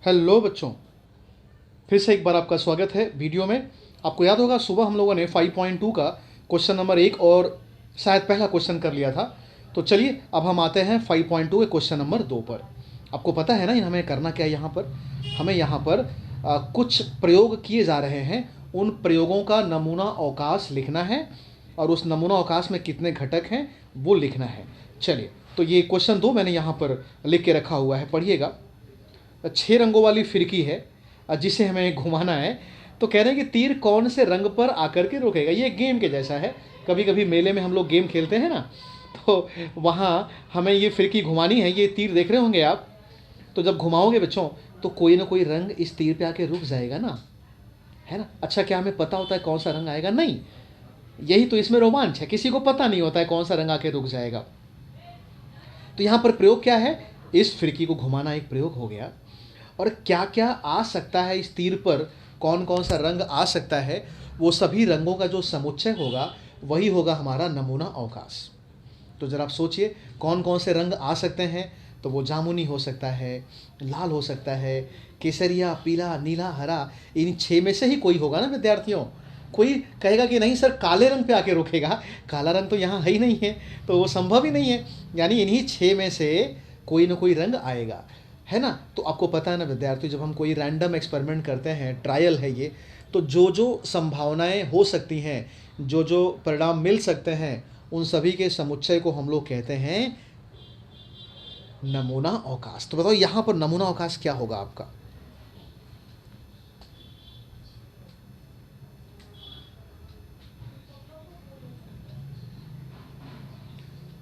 Hello बच्चों, फिर से एक बार आपका स्वागत है वीडियो में। आपको याद होगा सुबह हम लोगों ने 5.2 का क्वेश्चन नंबर 1 और शायद पहला क्वेश्चन कर लिया था। तो चलिए अब हम आते हैं 5.2 के क्वेश्चन नंबर 2 पर। आपको पता है ना हमें करना क्या है यहाँ पर? हमें यहाँ पर कुछ प्रयोग किए जा रहे हैं, उन प्रयोगों का नमूना अवकाश लिखना है और उस नमूना अवकाश में कितने घटक हैं वो लिखना है। चलिए, तो ये क्वेश्चन 2 मैंने यहाँ पर लिख के रखा हुआ है, पढ़िएगा। 6 रंगों वाली फिरकी है जिसे हमें घुमाना है। तो कह रहे हैं कि तीर कौन से रंग पर आकर के रुकेगा। ये गेम के जैसा है। कभी कभी मेले में हम लोग गेम खेलते हैं ना, तो वहाँ हमें ये फिरकी घुमानी है। ये तीर देख रहे होंगे आप, तो जब घुमाओगे बच्चों तो कोई ना कोई रंग इस तीर पे आके रुक जाएगा ना, है ना। अच्छा, क्या हमें पता होता है कौन सा रंग आएगा? नहीं। यही तो इसमें रोमांच है, किसी को पता नहीं होता है कौन सा रंग आके रुक जाएगा। तो यहाँ पर प्रयोग क्या है? इस फिरकी को घुमाना एक प्रयोग हो गया। और क्या क्या आ सकता है इस तीर पर, कौन कौन सा रंग आ सकता है, वो सभी रंगों का जो समुच्चय होगा वही होगा हमारा नमूना अवकाश। तो जरा आप सोचिए कौन कौन से रंग आ सकते हैं। तो वो जामुनी हो सकता है, लाल हो सकता है, केसरिया, पीला, नीला, हरा। इन 6 में से ही कोई होगा ना विद्यार्थियों। कोई कहेगा कि नहीं सर काले रंग पे आके रुकेगा, काला रंग तो यहाँ है ही नहीं है, तो वो संभव ही नहीं है। यानी इन्हीं 6 में से कोई ना कोई रंग आएगा, है ना। तो आपको पता है ना विद्यार्थी, जब हम कोई रैंडम एक्सपेरिमेंट करते हैं, ट्रायल है ये, तो जो जो संभावनाएं हो सकती हैं, जो जो परिणाम मिल सकते हैं, उन सभी के समुच्चय को हम लोग कहते हैं नमूना अवकाश। तो बताओ यहाँ पर नमूना अवकाश क्या होगा आपका?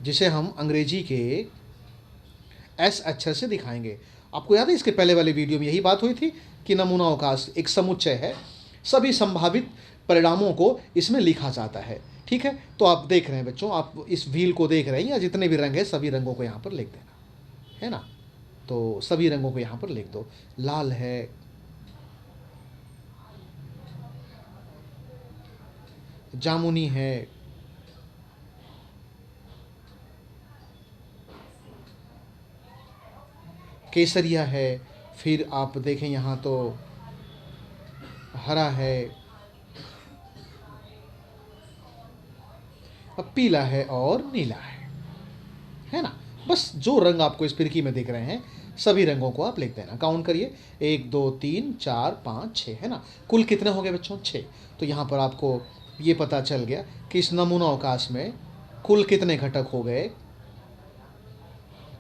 जिसे हम अंग्रेजी के एस अक्षर से दिखाएंगे। आपको याद है इसके पहले वाले वीडियो में यही बात हुई थी कि नमूना अवकाश एक समुच्चय है, सभी संभावित परिणामों को इसमें लिखा जाता है। ठीक है, तो आप देख रहे हैं बच्चों, आप इस व्हील को देख रहे हैं, या जितने भी रंग हैं सभी रंगों को यहाँ पर लिख देना, है ना। तो सभी रंगों को यहाँ पर लिख दो। लाल है, जामुनी है, केसरिया है, फिर आप देखें यहाँ तो हरा है, अब पीला है और नीला है ना। बस जो रंग आपको इस फिरकी में दिख रहे हैं सभी रंगों को आप लिख देना। काउंट करिए, 1 2 3 4 5 6, है ना। कुल कितने हो गए बच्चों? 6। तो यहाँ पर आपको ये पता चल गया कि इस नमूना अवकाश में कुल कितने घटक हो गए?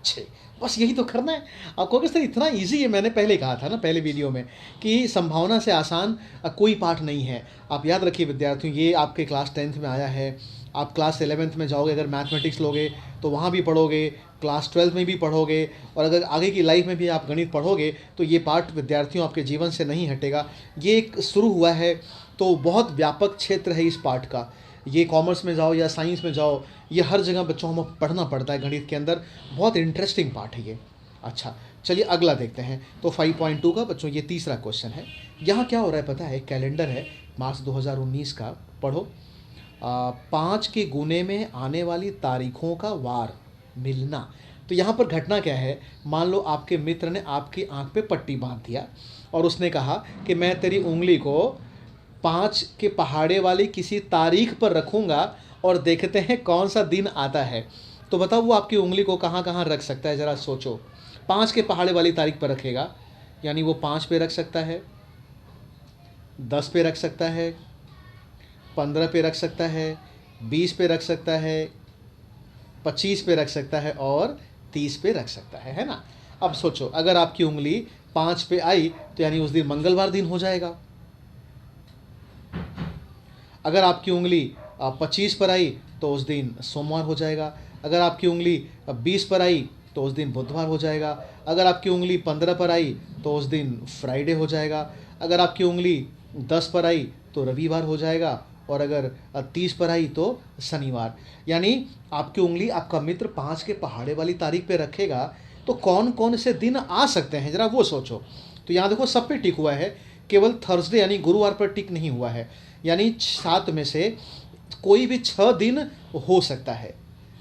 6। बस यही तो करना है आपको। किस तरह इतना इजी है, मैंने पहले कहा था ना पहले वीडियो में कि संभावना से आसान कोई पाठ नहीं है। आप याद रखिए विद्यार्थियों, ये आपके क्लास 10th में आया है। आप क्लास 11th में जाओगे, अगर मैथमेटिक्स लोगे तो वहाँ भी पढ़ोगे, क्लास 12th में भी पढ़ोगे, और अगर आगे की लाइफ में भी आप गणित पढ़ोगे तो ये पाठ विद्यार्थियों आपके जीवन से नहीं हटेगा। ये एक शुरू हुआ है, तो बहुत व्यापक क्षेत्र है इस पाठ का। ये कॉमर्स में जाओ या साइंस में जाओ, ये हर जगह बच्चों हमें पढ़ना पड़ता है गणित के अंदर। बहुत इंटरेस्टिंग पार्ट है ये। अच्छा, चलिए अगला देखते हैं। तो 5.2 का बच्चों ये तीसरा क्वेश्चन है। यहाँ क्या हो रहा है पता है? कैलेंडर है मार्च 2019 का, पढ़ो। 5 के गुने में आने वाली तारीखों का वार मिलना। तो यहाँ पर घटना क्या है? मान लो आपके मित्र ने आपकी आंख पे पट्टी बांध दिया और उसने कहा कि मैं तेरी उंगली को 5 के पहाड़े वाली किसी तारीख पर रखूँगा और देखते हैं कौन सा दिन आता है। तो बताओ वो आपकी उंगली को कहाँ कहाँ रख सकता है, ज़रा सोचो। 5 के पहाड़े वाली तारीख पर रखेगा, यानी वो 5 पे रख सकता है, 10 पे रख सकता है, 15 पे रख सकता है, 20 पे रख सकता है, 25 पे रख सकता है और 30 पे रख सकता है ना। अब सोचो, अगर आपकी उंगली 5 पे आई तो यानी उस दिन मंगलवार दिन हो जाएगा। अगर आपकी उंगली 25 पर आई तो उस दिन सोमवार हो जाएगा। अगर आपकी उंगली 20 पर आई तो उस दिन बुधवार हो जाएगा। अगर आपकी उंगली 15 पर आई तो उस दिन फ्राइडे हो जाएगा। अगर आपकी उंगली 10 पर आई तो रविवार हो जाएगा। और अगर 30 पर आई तो शनिवार। यानी आपकी उंगली आपका मित्र 5 के पहाड़े वाली तारीख पे रखेगा तो कौन कौन से दिन आ सकते हैं, ज़रा वो सोचो। तो यहाँ देखो सब पे टिक हुआ है, केवल थर्सडे यानी गुरुवार पर टिक नहीं हुआ है। यानी 7 में से कोई भी 6 दिन हो सकता है।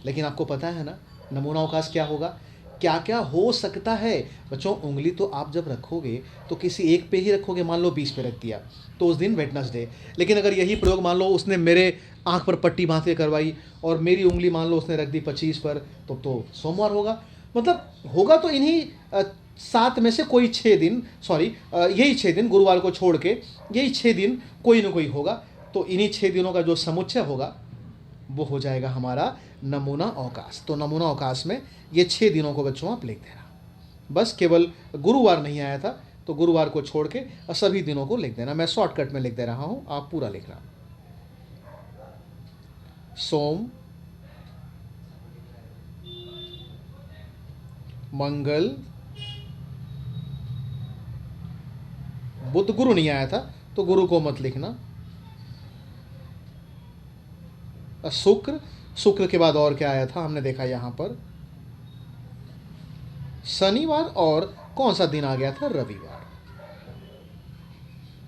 लेकिन आपको पता है ना नमूना अवकाश क्या होगा? क्या क्या हो सकता है बच्चों। उंगली तो आप जब रखोगे तो किसी एक पे ही रखोगे, मान लो 20 पे रख दिया तो उस दिन वेडनेसडे। लेकिन अगर यही प्रयोग मान लो उसने मेरे आंख पर पट्टी बांध के करवाई और मेरी उंगली मान लो उसने रख दी 25 पर, तो सोमवार होगा। मतलब होगा तो इन्हीं 7 में से कोई 6 दिन, सॉरी यही 6 दिन गुरुवार को छोड़ के यही 6 दिन कोई ना कोई होगा। तो इन्हीं 6 दिनों का जो समुच्चय होगा वो हो जाएगा हमारा नमूना अवकाश। तो नमूना अवकाश में ये 6 दिनों को बच्चों आप लिख देना। बस केवल गुरुवार नहीं आया था तो गुरुवार को छोड़ के सभी दिनों को लिख देना। मैं शॉर्टकट में लिख दे रहा हूं, आप पूरा लिखना। सोम, मंगल, बुध, गुरु नहीं आया था तो गुरु को मत लिखना। शुक्र, शुक्र के बाद और क्या आया था हमने देखा यहां पर, शनिवार, और कौन सा दिन आ गया था, रविवार।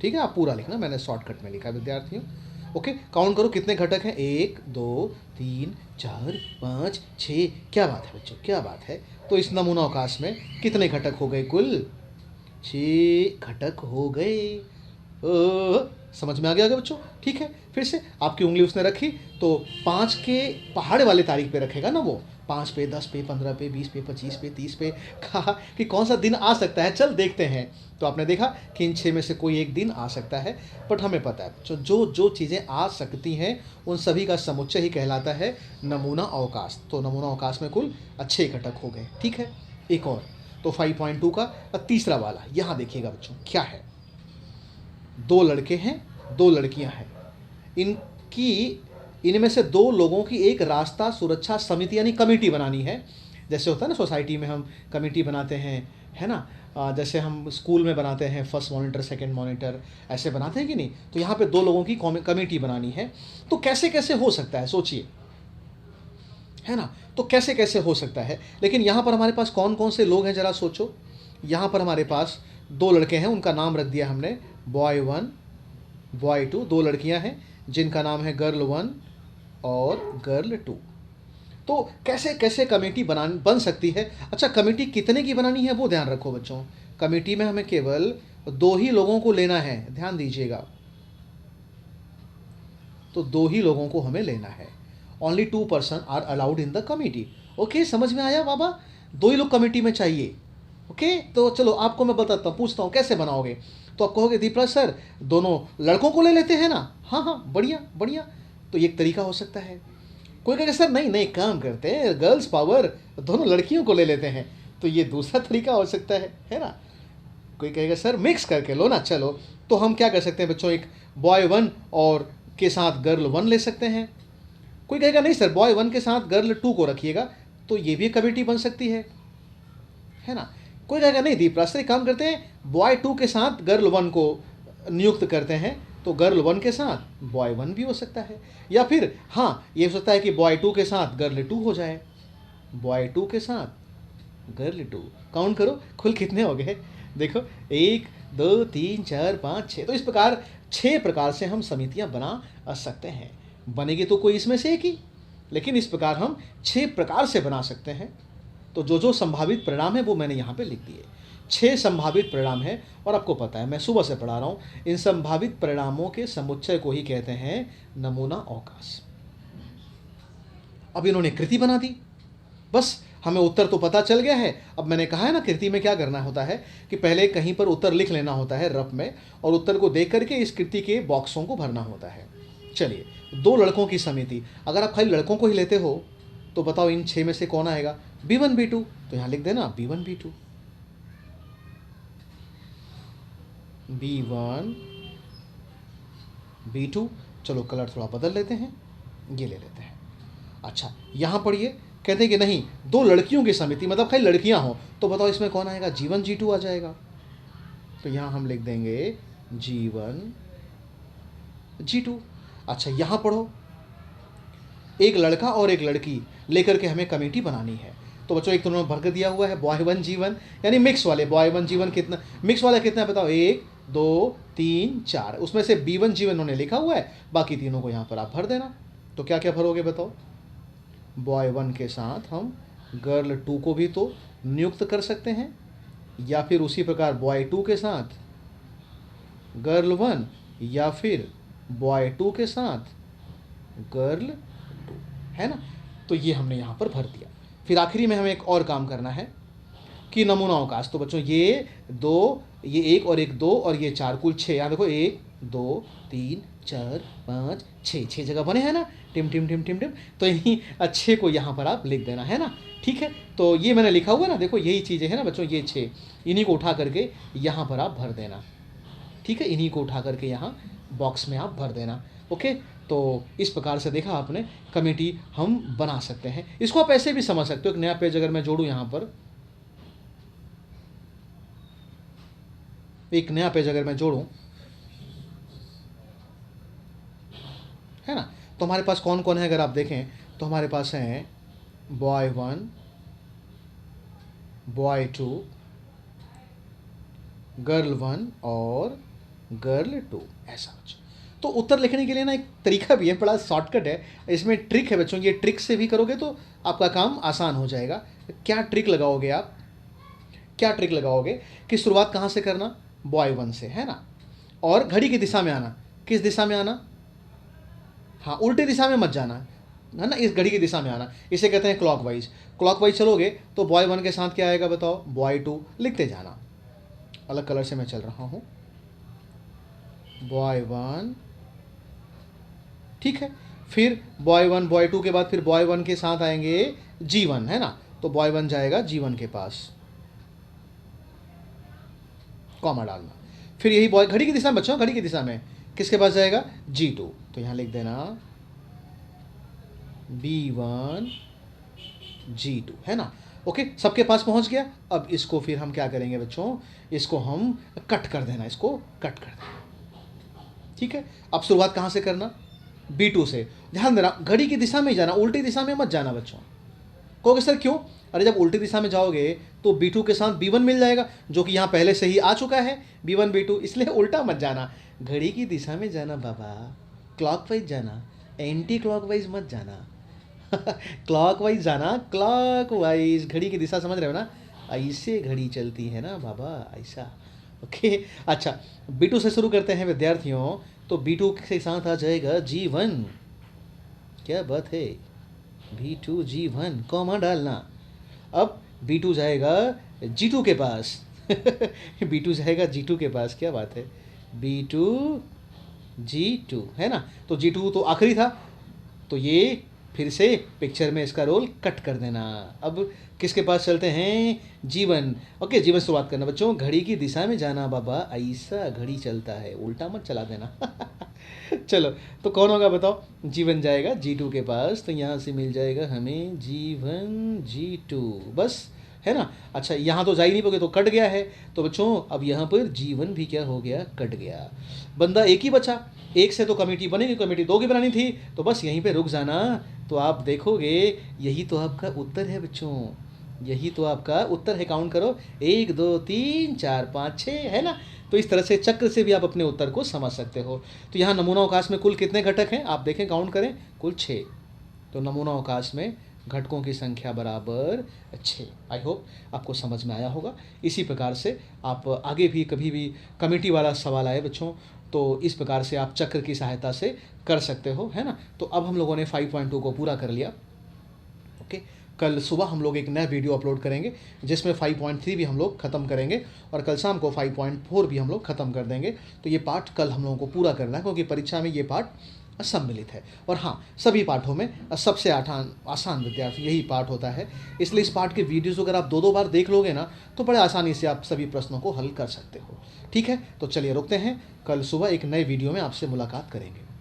ठीक है, आप पूरा लिखना, मैंने शॉर्टकट में लिखा विद्यार्थियों। ओके, काउंट करो कितने घटक हैं, 1 2 3 4 5 6। क्या बात है बच्चों, क्या बात है। तो इस नमूना अवकाश में कितने घटक हो गए, कुल 6 घटक हो गए। समझ में आ गया बच्चों। ठीक है, फिर से आपकी उंगली उसने रखी तो 5 के पहाड़ वाले तारीख पे रखेगा ना वो, 5 पे, 10 पे, 15 पे, 20 पे, 25 पे, 30 पे। कहा कि कौन सा दिन आ सकता है, चल देखते हैं। तो आपने देखा कि इन 6 में से कोई एक दिन आ सकता है। बट हमें पता है जो जो चीज़ें आ सकती हैं उन सभी का समुच्चय ही कहलाता है नमूना अवकाश। तो नमूना अवकाश में कुल 6 घटक हो गए। ठीक है, एक और, तो 5.2 का तीसरा वाला यहाँ देखिएगा बच्चों क्या है। 2 लड़के हैं, 2 लड़कियां हैं, इनमें से 2 लोगों की एक रास्ता सुरक्षा समिति यानी कमेटी बनानी है। जैसे होता है ना सोसाइटी में हम कमेटी बनाते हैं, है ना, जैसे हम स्कूल में बनाते हैं फर्स्ट मॉनिटर, सेकंड मॉनिटर, ऐसे बनाते हैं कि नहीं। तो यहाँ पे 2 लोगों की कमेटी बनानी है। तो कैसे कैसे हो सकता है सोचिए, है ना। तो कैसे कैसे हो सकता है, लेकिन यहाँ पर हमारे पास कौन कौन से लोग हैं जरा सोचो। यहाँ पर हमारे पास 2 लड़के हैं, उनका नाम रख दिया हमने बॉय 1 बॉय 2। 2 लड़कियां हैं जिनका नाम है गर्ल 1 और गर्ल 2। तो कैसे कैसे कमेटी बन सकती है। अच्छा, कमेटी कितने की बनानी है वो ध्यान रखो बच्चों। कमेटी में हमें केवल 2 ही लोगों को लेना है, ध्यान दीजिएगा। तो 2 ही लोगों को हमें लेना है। Only 2 person are allowed in the committee. Okay, समझ में आया बाबा, 2 ही लोग कमेटी में चाहिए। ओके, तो चलो आपको मैं बताता हूँ, पूछता हूँ कैसे बनाओगे। तो आप कहोगे दीपराज सर दोनों लड़कों को ले लेते हैं ना। हाँ हाँ, बढ़िया बढ़िया। तो ये एक तरीका हो सकता है। कोई कहेगा सर नहीं नहीं, काम करते हैं गर्ल्स पावर, दोनों लड़कियों को ले लेते हैं। तो ये दूसरा तरीका हो सकता है ना। कोई कहेगा सर मिक्स करके लो ना। चलो, तो हम क्या कर सकते हैं बच्चों, एक बॉय 1 और के साथ गर्ल 1 ले सकते हैं। कोई कहेगा नहीं सर बॉय 1 के साथ गर्ल 2 को रखिएगा, तो ये भी कमेटी बन सकती है ना। कोई कहेगा नहीं दीपराज सर काम करते हैं बॉय 2 के साथ गर्ल 1 को नियुक्त करते हैं, तो गर्ल 1 के साथ बॉय 1 भी हो सकता है। या फिर हाँ, ये हो सकता है कि बॉय 2 के साथ गर्ल 2 हो जाए, बॉय 2 के साथ गर्ल 2। काउंट करो कुल कितने हो गए, देखो 1 2 3 4 5 6। तो इस प्रकार 6 प्रकार से हम समितियां बना सकते हैं। बनेगी तो कोई इसमें से एक ही, लेकिन इस प्रकार हम 6 प्रकार से बना सकते हैं। तो जो जो संभावित परिणाम है वो मैंने यहाँ पे लिख दिए। 6 संभावित परिणाम है, और आपको पता है मैं सुबह से पढ़ा रहा हूँ, इन संभावित परिणामों के समुच्चय को ही कहते हैं नमूना अवकाश। अब इन्होंने कृति बना दी, बस हमें उत्तर तो पता चल गया है। अब मैंने कहा है ना कृति में क्या करना होता है कि पहले कहीं पर उत्तर लिख लेना होता है रफ में, और उत्तर को देख करके इस कृति के बॉक्सों को भरना होता है। चलिए, 2 लड़कों की समिति, अगर आप खाली लड़कों को ही लेते हो तो बताओ इन 6 में से कौन आएगा, B1 B2। तो यहां लिख देना B1 B2 B1 B2। चलो कलर थोड़ा बदल लेते हैं, ये ले लेते हैं। अच्छा, यहां पढ़िए, कहते हैं कि नहीं 2 लड़कियों की समिति, मतलब खाली लड़कियां हो, तो बताओ इसमें कौन आएगा, G1 G2 आ जाएगा। तो यहां हम लिख देंगे G1 G2। अच्छा, यहां पढ़ो, एक लड़का और एक लड़की लेकर के हमें कमेटी बनानी है। तो बच्चों एक तो उन्होंने भर दिया हुआ है बॉय 1 G1, यानी मिक्स वाले बॉय 1 G1 कितना, मिक्स वाला कितना है बताओ, 1 2 3 4। उसमें से B1 G1 उन्होंने लिखा हुआ है, बाकी तीनों को यहाँ पर आप भर देना। तो क्या क्या भरोगे बताओ, बॉय 1 के साथ हम गर्ल 2 को भी तो नियुक्त कर सकते हैं, या फिर उसी प्रकार बॉय 2 के साथ गर्ल 1, या फिर बॉय 2 के साथ गर्ल 2, है ना। तो ये हमने यहाँ पर भर दिया। फिर आखिरी में हमें एक और काम करना है कि नमूना अवकाश। तो बच्चों ये 2, ये 1 और 1 2 और ये 4, कुल 6। यहाँ देखो 1 2 3 4 5 6, 6 जगह बने हैं ना, टिम टिम टिम टिम टिम। तो इन्हीं अच्छे को यहाँ पर आप लिख देना, है ना। ठीक है, तो ये मैंने लिखा हुआ है ना, देखो यही चीज़ें हैं ना बच्चों, ये 6, इन्हीं को उठा करके यहाँ पर आप भर देना। ठीक है, इन्हीं को उठा करके यहाँ बॉक्स में आप भर देना। ओके, तो इस प्रकार से देखा आपने कमेटी हम बना सकते हैं। इसको आप ऐसे भी समझ सकते हो, एक नया पेज अगर मैं जोड़ूं यहाँ पर, एक नया पेज अगर मैं जोड़ूं, है ना, तो हमारे पास कौन कौन है अगर आप देखें तो हमारे पास हैं बॉय 1, बॉय 2, गर्ल 1 और गर्ल 2, ऐसा कुछ। तो उत्तर लिखने के लिए ना एक तरीका भी है, बड़ा शॉर्टकट है, इसमें ट्रिक है बच्चों। ये ट्रिक से भी करोगे तो आपका काम आसान हो जाएगा। क्या ट्रिक लगाओगे आप, क्या ट्रिक लगाओगे कि शुरुआत कहाँ से करना, बॉय 1 से, है ना, और घड़ी की दिशा में आना। किस दिशा में आना, हाँ उल्टी दिशा में मत जाना, है ना, इस घड़ी की दिशा में आना। इसे कहते हैं क्लॉकवाइज। क्लॉकवाइज चलोगे तो बॉय 1 के साथ क्या आएगा बताओ, बॉय 2 लिखते जाना। अलग कलर से मैं चल रहा हूँ, बॉय 1, ठीक है। फिर बॉय 1 बॉय 2 के बाद फिर बॉय 1 के साथ आएंगे G1, है ना, तो बॉय 1 जाएगा G1 के पास, कॉमा डालना। फिर यही बॉय घड़ी की दिशा में बच्चों, घड़ी की दिशा में किसके पास जाएगा, G2, तो यहाँ लिख देना B1 G2, है ना। ओके, सबके पास पहुंच गया। अब इसको फिर हम क्या करेंगे बच्चों, इसको हम कट कर देना, इसको कट कर देना। ठीक है, अब शुरुआत कहाँ से करना, B2 से। ध्यान देना घड़ी की दिशा में ही जाना, उल्टी दिशा में मत जाना बच्चों। कहोगे सर क्यों, अरे जब उल्टी दिशा में जाओगे तो B2 के साथ B1 मिल जाएगा, जो कि यहाँ पहले से ही आ चुका है, B1 B2, इसलिए उल्टा मत जाना, घड़ी की दिशा में जाना बाबा, क्लॉकवाइज जाना, एंटी क्लॉकवाइज मत जाना। क्लॉकवाइज जाना, क्लॉकवाइज, घड़ी की दिशा समझ रहे हो ना, ऐसे घड़ी चलती है ना बाबा, ऐसा। ओके, अच्छा B2 से शुरू करते हैं विद्यार्थियों। तो B2 के साथ आ जाएगा G1, क्या बात है, B2 G1, कॉमा डालना। अब B2 जाएगा G2 के पास। B2 जाएगा G2 के पास, क्या बात है, B2 G2, है ना। तो G2 तो आखिरी था, तो ये फिर से पिक्चर में इसका रोल कट कर देना। अब किसके पास चलते हैं, G1। ओके, G1 शुरुआत करना बच्चों, घड़ी की दिशा में जाना बाबा, ऐसा घड़ी चलता है, उल्टा मत चला देना। चलो, तो कौन होगा बताओ, G1 जाएगा G2 के पास, तो यहाँ से मिल जाएगा हमें G1 G2, बस, है ना। अच्छा, यहाँ तो जा ही नहीं पाओगे, तो कट गया है, तो बच्चों अब यहाँ पर G1 भी क्या हो गया, कट गया। बंदा एक ही बचा, एक से तो कमेटी बनेगी, कमेटी 2 की बनानी थी, तो बस यहीं पे रुक जाना। तो आप देखोगे यही तो आपका उत्तर है बच्चों, यही तो आपका उत्तर है। काउंट करो, 1 2 3 4 5 6, है ना। तो इस तरह से चक्र से भी आप अपने उत्तर को समझ सकते हो। तो यहाँ नमूना अवकाश में कुल कितने घटक हैं आप देखें, काउंट करें, कुल 6। तो नमूना अवकाश में घटकों की संख्या बराबर 6। आई होप आपको समझ में आया होगा। इसी प्रकार से आप आगे भी कभी भी कमेटी वाला सवाल आए बच्चों, तो इस प्रकार से आप चक्र की सहायता से कर सकते हो, है ना। तो अब हम लोगों ने 5.2 को पूरा कर लिया। ओके, कल सुबह हम लोग एक नया वीडियो अपलोड करेंगे जिसमें 5.3 भी हम लोग ख़त्म करेंगे, और कल शाम को 5.4 भी हम लोग ख़त्म कर देंगे। तो ये पाठ कल हम लोगों को पूरा करना है, क्योंकि परीक्षा में ये पाठ सम्मिलित है। और हाँ, सभी पाठों में सबसे आसान विद्यार्थी यही पाठ होता है, इसलिए इस पाठ के वीडियोज़ अगर आप 2 बार देख लोगे ना, तो बड़े आसानी से आप सभी प्रश्नों को हल कर सकते हो। ठीक है, तो चलिए रुकते हैं, कल सुबह एक नए वीडियो में आपसे मुलाकात करेंगे।